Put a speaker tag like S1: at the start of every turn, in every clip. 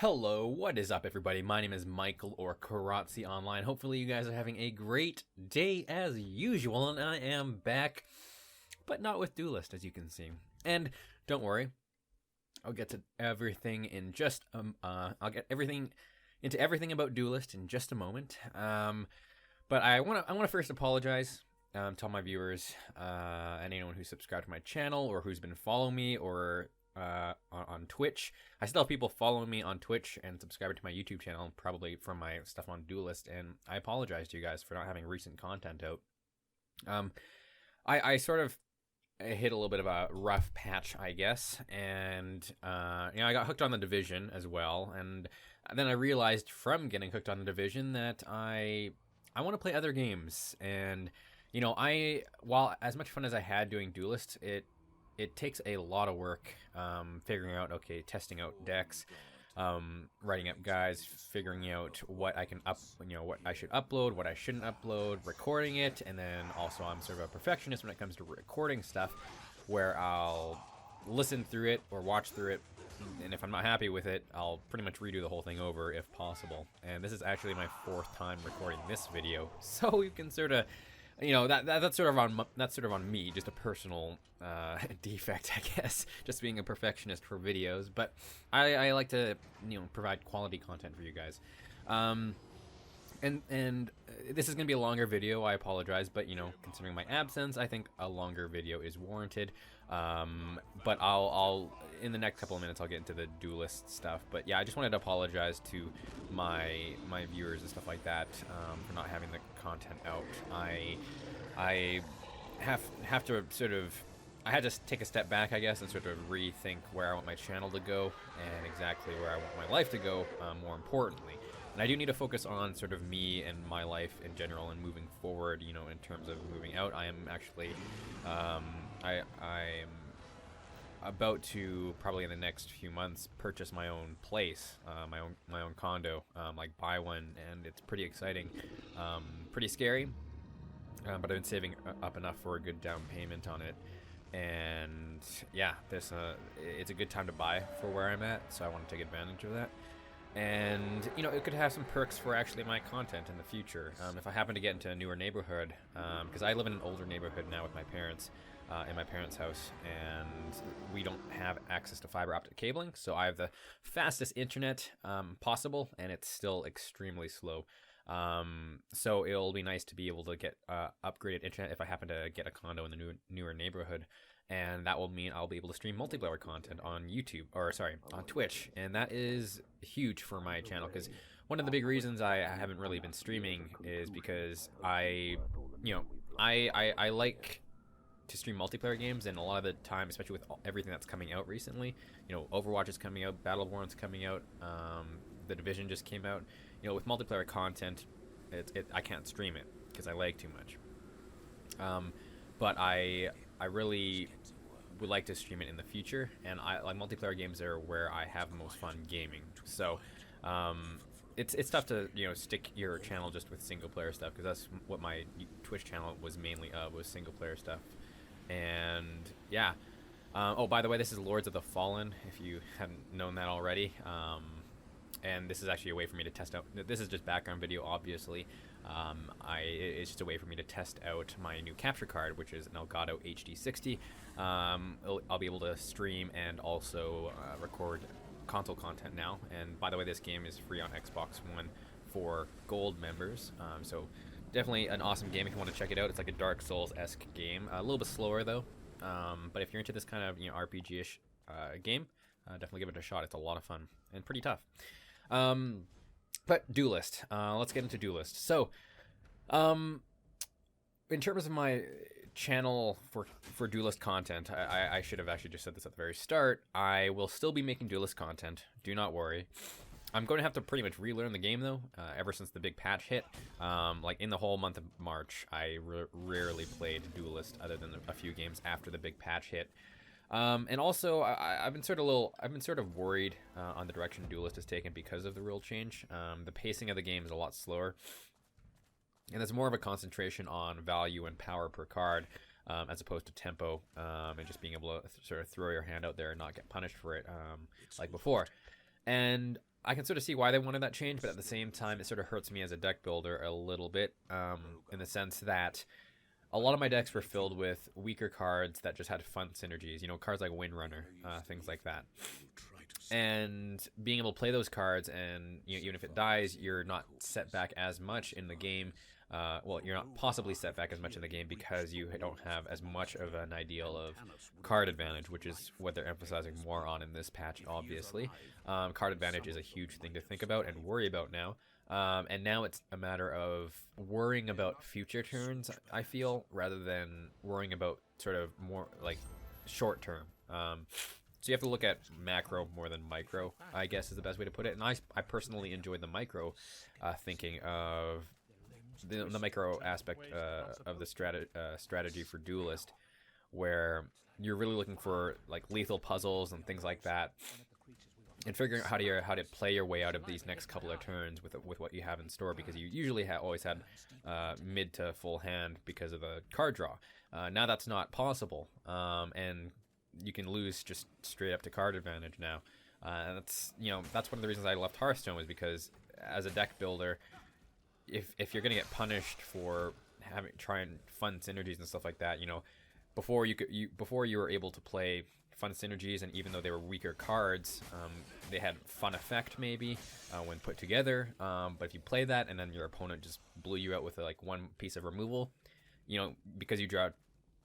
S1: Hello, what is up everybody? My name is Michael or Kiratze online. Hopefully you guys are having a great day as usual, and I am back, but not with Duelist as you can see. And don't worry, I'll get to everything in just I'll get everything into everything about Duelist in just a moment. But I want to first apologize to all my viewers, and anyone who's subscribed to my channel or who's been following me or on Twitch. I still have people following me on Twitch and subscribing to my YouTube channel, probably from my stuff on Duelist, and I apologize to you guys for not having recent content out. I sort of hit a little bit of a rough patch, I guess, and I got hooked on the Division as well, and then I realized from getting hooked on the Division that I want to play other games, and while as much fun as I had doing Duelist, it takes a lot of work figuring out, testing out decks, writing up guides, figuring out what I can what I should upload, what I shouldn't upload, recording it, and then also I'm sort of a perfectionist when it comes to recording stuff, where I'll listen through it or watch through it, and if I'm not happy with it, I'll pretty much redo the whole thing over if possible. And this is actually my 4th time recording this video, so you can sort of that's sort of on me, just a personal defect, I guess, just being a perfectionist for videos. But I like to provide quality content for you guys. And this is gonna be a longer video. I apologize, but considering my absence, I think a longer video is warranted. But I'll in the next couple of minutes I'll get into the Duelist stuff. But yeah, I just wanted to apologize to my viewers and stuff like that for not having the content out. I have to I had to take a step back, I guess, and sort of rethink where I want my channel to go and exactly where I want my life to go, more importantly. And I do need to focus on sort of me and my life in general and moving forward, in terms of moving out. I am actually, I'm about to, probably in the next few months, purchase my own place, my own condo, like buy one, and it's pretty exciting, pretty scary, but I've been saving up enough for a good down payment on it. And yeah, it's a good time to buy for where I'm at, so I want to take advantage of that. And it could have some perks for actually my content in the future, if I happen to get into a newer neighborhood, because I live in an older neighborhood now with my parents, in my parents' house, and we don't have access to fiber optic cabling, so I have the fastest internet possible, and it's still extremely slow. So it'll be nice to be able to get upgraded internet if I happen to get a condo in the newer neighborhood, and that will mean I'll be able to stream multiplayer content on on Twitch, and that is huge for my channel, because one of the big reasons I haven't really been streaming is because I like to stream multiplayer games, and a lot of the time, especially with everything that's coming out recently, Overwatch is coming out, Battleborn's coming out, the Division just came out. With multiplayer content, I can't stream it because I lag too much. But I really would like to stream it in the future, and I like multiplayer games are where I have the most fun gaming. So it's tough to stick your channel just with single player stuff, because that's what my Twitch channel was mainly of, was single player stuff. And yeah, oh, by the way, this is Lords of the Fallen, if you hadn't known that already. And this is actually a way for me to test out. This is just background video, obviously. It's just a way for me to test out my new capture card, which is an Elgato HD60. I'll be able to stream and also record console content now. And by the way, this game is free on Xbox One for Gold members. So definitely an awesome game if you want to check it out. It's like a Dark Souls-esque game, a little bit slower though. But if you're into this kind of RPG-ish game, definitely give it a shot. It's a lot of fun and pretty tough. But Duelist, let's get into Duelist. So, in terms of my channel for Duelist content, I should have actually just said this at the very start. I will still be making Duelist content, do not worry. I'm going to have to pretty much relearn the game though, ever since the big patch hit. Like in the whole month of March, I rarely played Duelist other than a few games after the big patch hit. And also, I've been sort of worried on the direction Duelist has taken because of the rule change. The pacing of the game is a lot slower, and there's more of a concentration on value and power per card, as opposed to tempo, and just being able to sort of throw your hand out there and not get punished for it, like before. And I can sort of see why they wanted that change, but at the same time, it sort of hurts me as a deck builder a little bit, in the sense that a lot of my decks were filled with weaker cards that just had fun synergies. You know, cards like Windrunner, things like that. And being able to play those cards, and you know, even if it dies, you're not set back as much in the game. Well, you're not possibly set back as much in the game because you don't have as much of an ideal of card advantage, which is what they're emphasizing more on in this patch, obviously. Card advantage is a huge thing to think about and worry about now. And now it's a matter of worrying about future turns, I feel, rather than worrying about sort of more like short term. So you have to look at macro more than micro, I guess is the best way to put it. And I personally enjoyed the micro thinking of the micro aspect of the strategy for Duelist, where you're really looking for like lethal puzzles and things like that, and figuring out how to play your way out of these next couple of turns with what you have in store, because you usually always had mid to full hand because of the card draw. Now that's not possible, and you can lose just straight up to card advantage now. That's one of the reasons I left Hearthstone, was because as a deck builder, if you're gonna get punished for trying fun synergies and stuff like that, you know, before you were able to play fun synergies, and even though they were weaker cards, they had fun effect maybe when put together. But if you play that and then your opponent just blew you out with like one piece of removal, you know, because you draw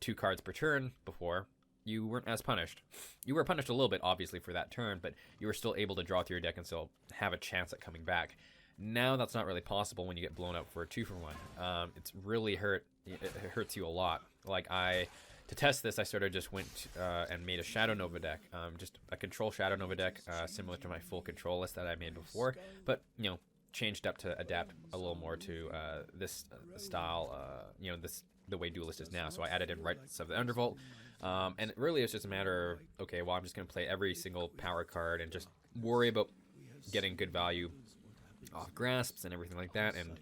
S1: 2 cards per turn before, you weren't as punished. You were punished a little bit, obviously, for that turn, but you were still able to draw through your deck and still have a chance at coming back. Now that's not really possible when you get blown up for a 2-for-1. It's really it hurts you a lot. Like to test this, I sort of just went and made a Shadow Nova deck, just a control Shadow Nova deck, similar to my full control list that I made before, but you know, changed up to adapt a little more to this style, you know, the way Duelist is now. So I added in Rites of the Undervault, and really it's just a matter of, okay, well, I'm just going to play every single power card and just worry about getting good value off grasps and everything like that, and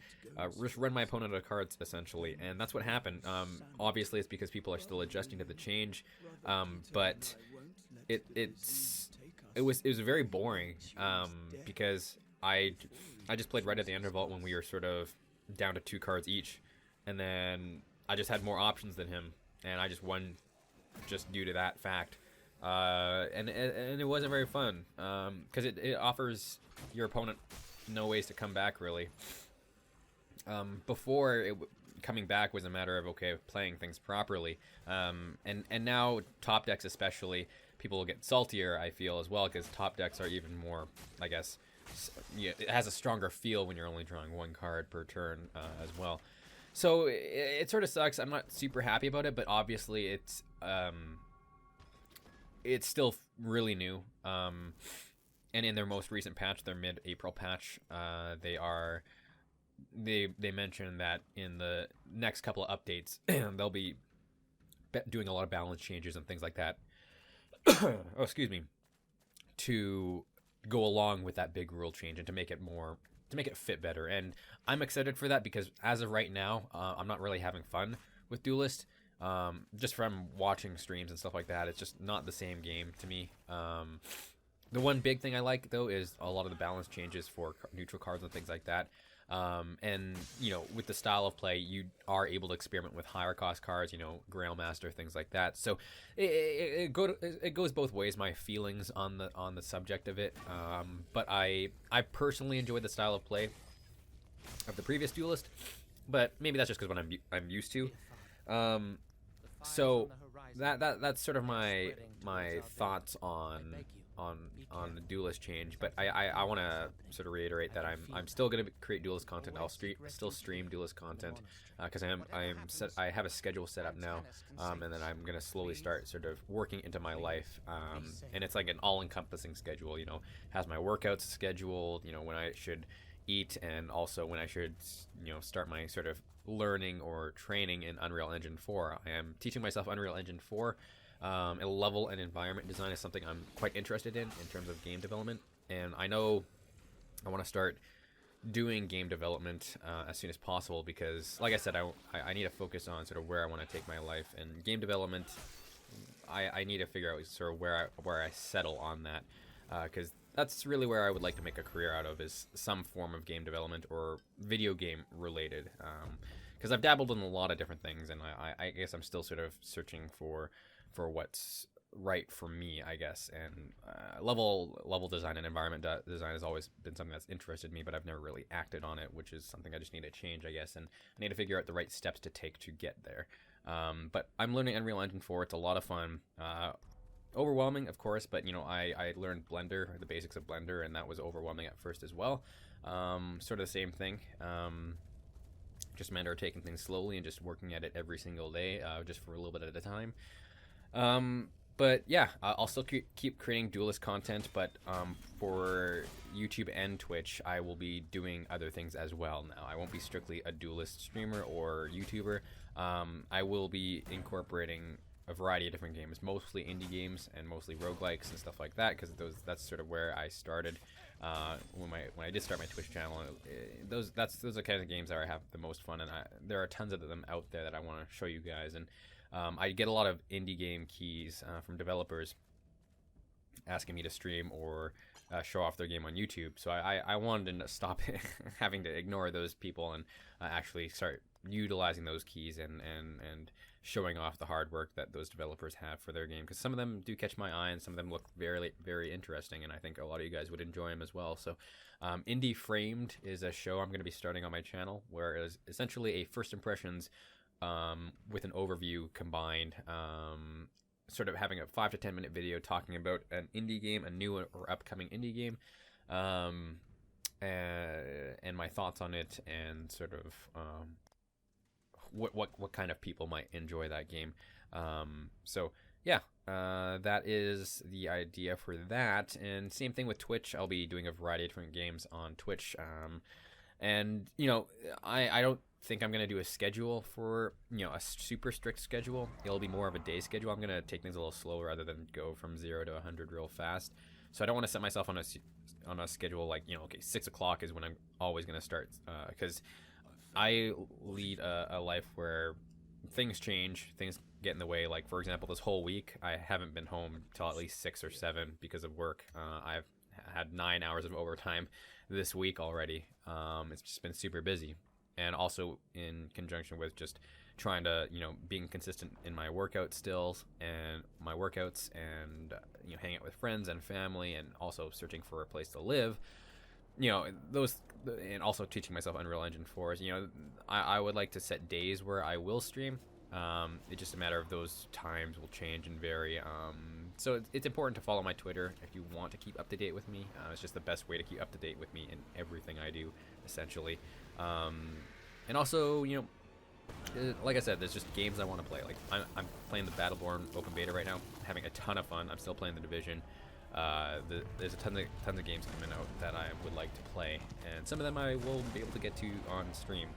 S1: just run my opponent out of cards, essentially. And that's what happened. Obviously it's because people are still adjusting to the change, but it was very boring, because I just played right at the Undervault when we were sort of down to 2 cards each, and then I just had more options than him, and I just won just due to that fact. And it wasn't very fun, because it offers your opponent no ways to come back, really. Before, coming back was a matter of, okay, playing things properly, and now top decks especially, people will get saltier, I feel, as well, because top decks are even more, I guess, yeah, it has a stronger feel when you're only drawing 1 card per turn, as well. So it sort of sucks. I'm not super happy about it, but obviously it's still really new. And in their most recent patch, their mid-April patch, they mentioned that in the next couple of updates, they'll be doing a lot of balance changes and things like that. Oh, excuse me, to go along with that big rule change and to make it fit better. And I'm excited for that, because as of right now, I'm not really having fun with Duelist. Just from watching streams and stuff like that, it's just not the same game to me. The one big thing I like, though, is a lot of the balance changes for neutral cards and things like that. And, you know, with the style of play, you are able to experiment with higher cost cards, you know, Grail Master, things like that. So it goes both ways, my feelings on the subject of it. But I personally enjoyed the style of play of the previous Duelist, but maybe that's just because what I'm used to. So that's sort of my thoughts on the Duelist change. But I want to sort of reiterate that I'm still going to create Duelist content. I'll still stream Duelist content, because I have a schedule set up now, and then I'm going to slowly start sort of working into my life, and it's like an all-encompassing schedule. You know, has my workouts scheduled, you know, when I should eat, and also when I should, you know, start my sort of learning or training in Unreal Engine 4. I am teaching myself Unreal Engine 4. A level and environment design is something I'm quite interested in terms of game development, and I know I want to start doing game development as soon as possible, because, like I said, I need to focus on sort of where I want to take my life, and game development, I need to figure out sort of where I settle on that, because that's really where I would like to make a career out of, is some form of game development or video game related. Because I've dabbled in a lot of different things, and I guess I'm still sort of searching for what's right for me, I guess. And level design and environment design has always been something that's interested me, but I've never really acted on it, which is something I just need to change, I guess. And I need to figure out the right steps to take to get there. But I'm learning Unreal Engine 4. It's a lot of fun. Overwhelming, of course, but I learned Blender, the basics of Blender, and that was overwhelming at first as well. Sort of the same thing. Just a matter of taking things slowly and just working at it every single day, just for a little bit at a time. But yeah, I'll still keep creating Duelist content, but for YouTube and Twitch, I will be doing other things as well now. I won't be strictly a Duelist streamer or YouTuber. I will be incorporating a variety of different games, mostly indie games and mostly roguelikes and stuff like that, because that's sort of where I started when I did start my Twitch channel. Those are the kind of games that I have the most fun, and there are tons of them out there that I want to show you guys. And I get a lot of indie game keys from developers asking me to stream or show off their game on YouTube. So I wanted to stop having to ignore those people and actually start utilizing those keys and showing off the hard work that those developers have for their game, because some of them do catch my eye and some of them look very, very interesting, and I think a lot of you guys would enjoy them as well. So Indie Framed is a show I'm going to be starting on my channel, where it is essentially a first impressions with an overview combined, sort of having a 5 to 10 minute video talking about an indie game, a new or upcoming indie game, and my thoughts on it, and sort of what kind of people might enjoy that game. So yeah, that is the idea for that. And same thing with Twitch. I'll be doing a variety of different games on Twitch. And I don't think I'm going to do a schedule for, a super strict schedule. It'll be more of a day schedule. I'm going to take things a little slower rather than go from 0 to 100 real fast. So I don't want to set myself on a schedule like, okay, 6 o'clock is when I'm always going to start, because I lead a life where things change, things get in the way. Like, for example, this whole week, I haven't been home till at least 6 or 7 because of work. I've had 9 hours of overtime this week already. It's just been super busy. And also in conjunction with just trying to, being consistent in my workouts and hang out with friends and family, and also searching for a place to live. Those, and also teaching myself Unreal Engine 4. I would like to set days where I will stream. It's just a matter of those times will change and vary. So it's important to follow my Twitter if you want to keep up to date with me. It's just the best way to keep up to date with me in everything I do, essentially. And also, like I said, there's just games I want to play. Like I'm playing the Battleborn open beta right now, having a ton of fun. I'm still playing the Division. There's a tons of games coming out that I would like to play, and some of them I will be able to get to on stream.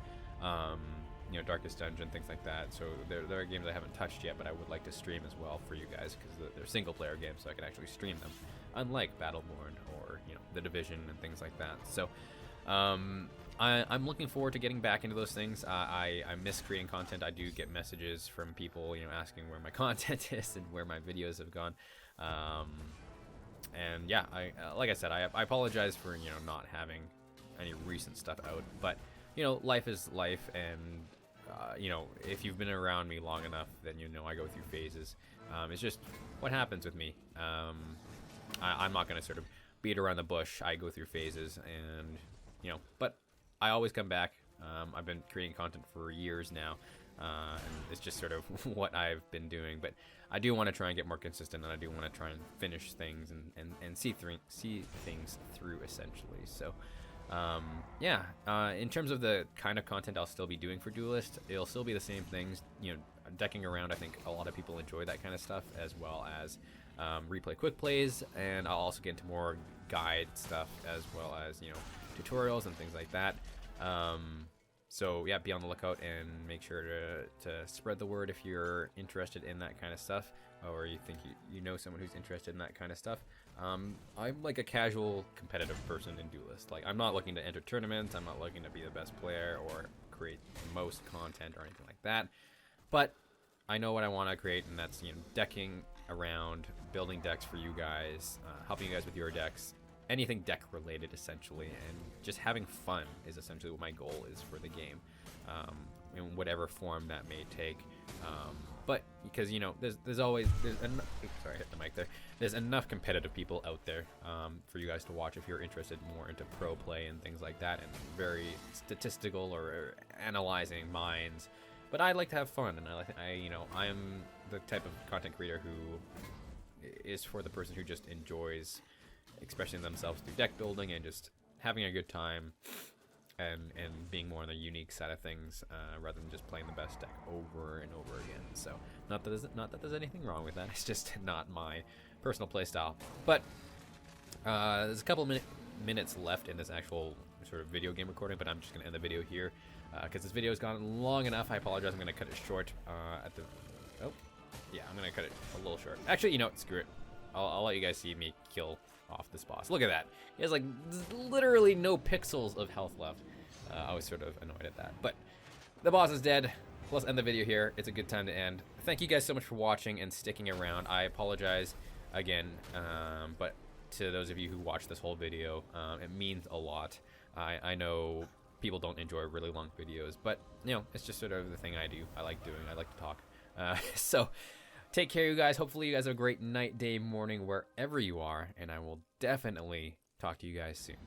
S1: Darkest Dungeon, things like that. So there are games I haven't touched yet, but I would like to stream as well for you guys, because they're single player games, so I can actually stream them, unlike Battleborn or the Division and things like that. So I'm looking forward to getting back into those things. I miss creating content. I do get messages from people asking where my content is and where my videos have gone. And yeah, like I said, I apologize for not having any recent stuff out, but life is life, and if you've been around me long enough, then I go through phases. It's just what happens with me. I'm not gonna sort of beat around the bush. I go through phases, and but I always come back. I've been creating content for years now, and it's just sort of what I've been doing. But I do want to try and get more consistent, and I do want to try and finish things and see things through, essentially. So yeah, in terms of the kind of content I'll still be doing for Duelist, it'll still be the same things. Decking around, I think a lot of people enjoy that kind of stuff, as well as replay quick plays, and I'll also get into more guide stuff, as well as tutorials and things like that. So yeah, be on the lookout, and make sure to spread the word if you're interested in that kind of stuff, or you think you know someone who's interested in that kind of stuff. I'm like a casual competitive person in Duelist. Like, I'm not looking to enter tournaments, I'm not looking to be the best player or create the most content or anything like that, but I know what I want to create, and that's decking around, building decks for you guys, helping you guys with your decks, anything deck related essentially, and just having fun is essentially what my goal is for the game, in whatever form that may take. But because, you know, there's always sorry, I hit the mic there. There's enough competitive people out there for you guys to watch if you're interested more into pro play and things like that, and very statistical or analyzing minds. But I like to have fun, and I am the type of content creator who is for the person who just enjoys expressing themselves through deck building and just having a good time, and being more on the unique side of things, rather than just playing the best deck over and over again. So not that there's anything wrong with that. It's just not my personal play style. But there's a couple minutes left in this actual sort of video game recording, but I'm just gonna end the video here because this video has gone long enough. I apologize. I'm gonna cut it short I'm gonna cut it a little short. Actually, you know what? Screw it. I'll let you guys see me kill off this boss. Look at that. He has like literally no pixels of health left. I was sort of annoyed at that. But the boss is dead. Let's end the video here. It's a good time to end. Thank you guys so much for watching and sticking around. I apologize again, but to those of you who watched this whole video, it means a lot. I know people don't enjoy really long videos, but you know, it's just sort of the thing I do. I like doing. I like to talk. So take care, you guys. Hopefully you guys have a great night, day, morning, wherever you are, and I will definitely talk to you guys soon.